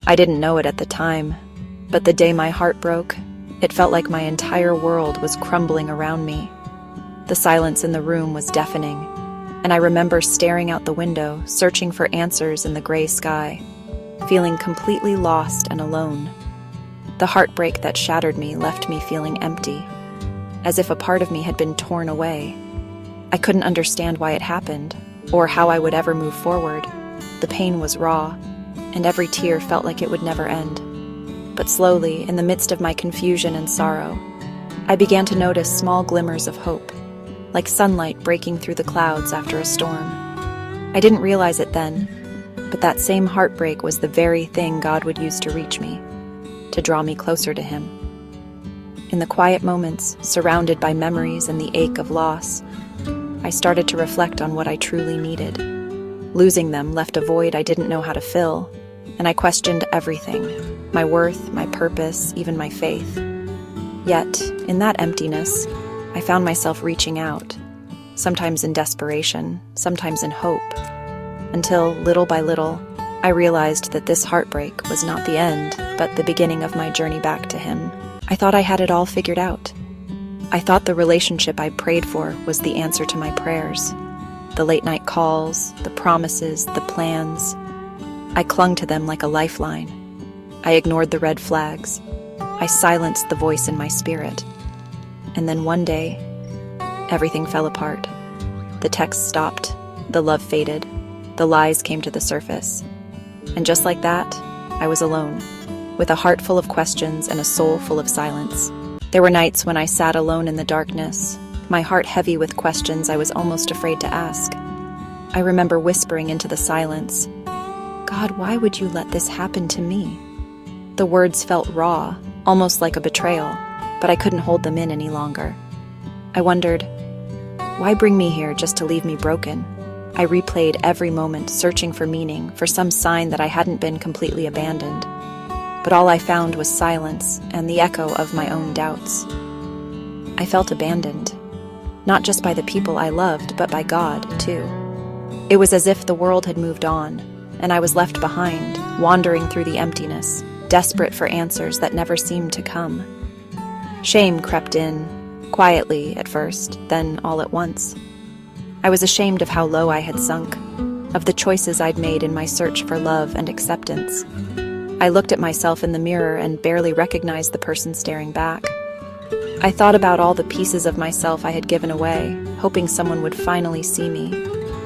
I didn't know it at the time, but the day my heart broke, it felt like my entire world was crumbling around me. The silence in the room was deafening, and I remember staring out the window, searching for answers in the gray sky, feeling completely lost and alone. The heartbreak that shattered me left me feeling empty, as if a part of me had been torn away. I couldn't understand why it happened, or how I would ever move forward. The pain was raw, and every tear felt like it would never end. But slowly, in the midst of my confusion and sorrow, I began to notice small glimmers of hope, like sunlight breaking through the clouds after a storm. I didn't realize it then, but that same heartbreak was the very thing God would use to reach me, to draw me closer to Him. In the quiet moments, surrounded by memories and the ache of loss, I started to reflect on what I truly needed. Losing them left a void I didn't know how to fill, and I questioned everything: my worth, my purpose, even my faith. Yet, in that emptiness, I found myself reaching out, sometimes in desperation, sometimes in hope, until, little by little, I realized that this heartbreak was not the end, but the beginning of my journey back to Him. I thought I had it all figured out. I thought the relationship I prayed for was the answer to my prayers. The late-night calls, the promises, the plans. I clung to them like a lifeline. I ignored the red flags. I silenced the voice in my spirit. And then one day, everything fell apart. The texts stopped, the love faded, the lies came to the surface. And just like that, I was alone, with a heart full of questions and a soul full of silence. There were nights when I sat alone in the darkness, my heart heavy with questions I was almost afraid to ask. I remember whispering into the silence, "God, why would you let this happen to me?" The words felt raw, almost like a betrayal, but I couldn't hold them in any longer. I wondered, why bring me here just to leave me broken? I replayed every moment, searching for meaning, for some sign that I hadn't been completely abandoned. But all I found was silence and the echo of my own doubts. I felt abandoned, not just by the people I loved, but by God, too. It was as if the world had moved on, and I was left behind, wandering through the emptiness, desperate for answers that never seemed to come. Shame crept in, quietly at first, then all at once. I was ashamed of how low I had sunk, of the choices I'd made in my search for love and acceptance. I looked at myself in the mirror and barely recognized the person staring back. I thought about all the pieces of myself I had given away, hoping someone would finally see me,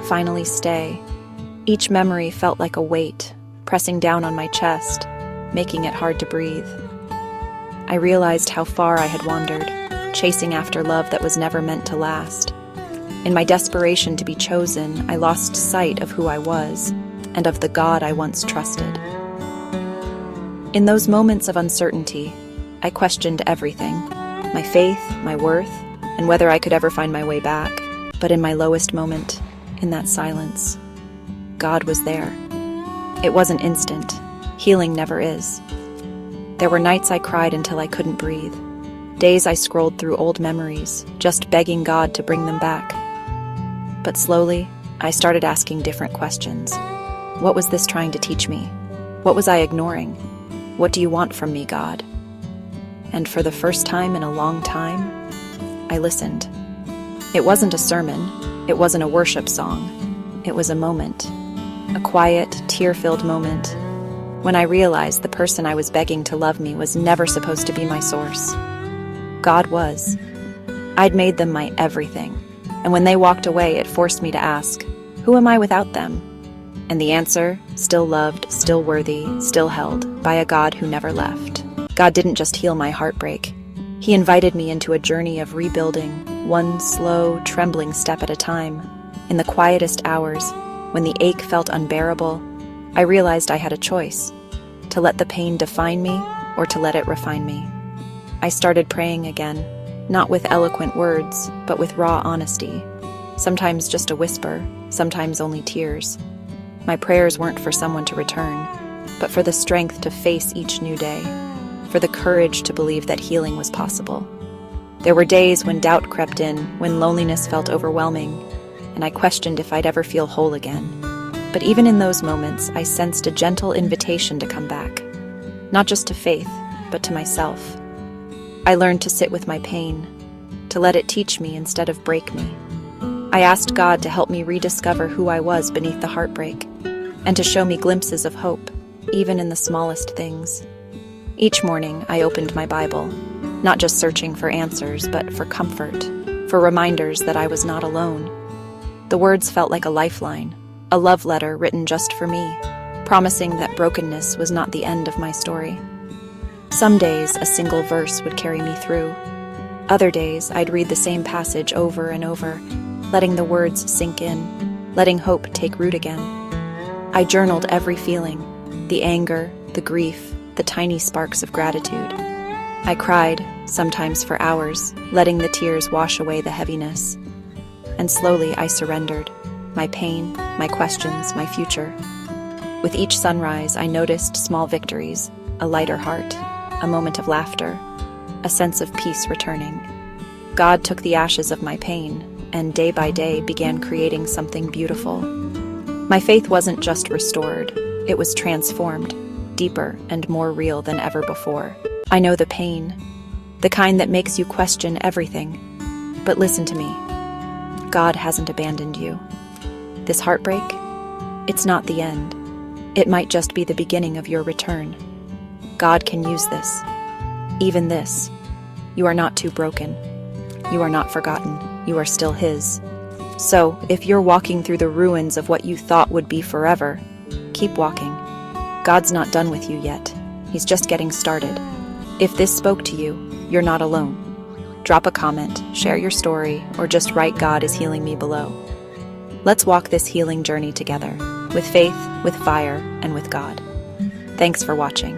finally stay. Each memory felt like a weight, pressing down on my chest, making it hard to breathe. I realized how far I had wandered, chasing after love that was never meant to last. In my desperation to be chosen, I lost sight of who I was, and of the God I once trusted. In those moments of uncertainty, I questioned everything: my faith, my worth, and whether I could ever find my way back. But in my lowest moment, in that silence, God was there. It wasn't instant. Healing never is. There were nights I cried until I couldn't breathe. Days I scrolled through old memories, just begging God to bring them back. But slowly, I started asking different questions. What was this trying to teach me? What was I ignoring? What do you want from me, God? And for the first time in a long time, I listened. It wasn't a sermon. It wasn't a worship song. It was a moment. A quiet, tear-filled moment when I realized the person I was begging to love me was never supposed to be my source. God was. I'd made them my everything, and when they walked away, it forced me to ask, who am I without them? And the answer, still loved, still worthy, still held, by a God who never left. God didn't just heal my heartbreak. He invited me into a journey of rebuilding, one slow, trembling step at a time. In the quietest hours, when the ache felt unbearable, I realized I had a choice: to let the pain define me or to let it refine me. I started praying again, not with eloquent words, but with raw honesty. Sometimes just a whisper, sometimes only tears. My prayers weren't for someone to return, but for the strength to face each new day, for the courage to believe that healing was possible. There were days when doubt crept in, when loneliness felt overwhelming, and I questioned if I'd ever feel whole again. But even in those moments, I sensed a gentle invitation to come back, not just to faith, but to myself. I learned to sit with my pain, to let it teach me instead of break me. I asked God to help me rediscover who I was beneath the heartbreak, and to show me glimpses of hope, even in the smallest things. Each morning, I opened my Bible, not just searching for answers, but for comfort, for reminders that I was not alone. The words felt like a lifeline, a love letter written just for me, promising that brokenness was not the end of my story. Some days, a single verse would carry me through. Other days, I'd read the same passage over and over, letting the words sink in, letting hope take root again. I journaled every feeling, the anger, the grief, the tiny sparks of gratitude. I cried, sometimes for hours, letting the tears wash away the heaviness. And slowly I surrendered, my pain, my questions, my future. With each sunrise, I noticed small victories, a lighter heart, a moment of laughter, a sense of peace returning. God took the ashes of my pain, and day by day began creating something beautiful. My faith wasn't just restored, it was transformed, deeper and more real than ever before. I know the pain, the kind that makes you question everything. But listen to me, God hasn't abandoned you. This heartbreak, it's not the end. It might just be the beginning of your return. God can use this, even this. You are not too broken. You are not forgotten. You are still His. So, if you're walking through the ruins of what you thought would be forever, keep walking. God's not done with you yet. He's just getting started. If this spoke to you, you're not alone. Drop a comment, share your story, or just write "God is healing me" below. Let's walk this healing journey together, with faith, with fire, and with God. Thanks for watching.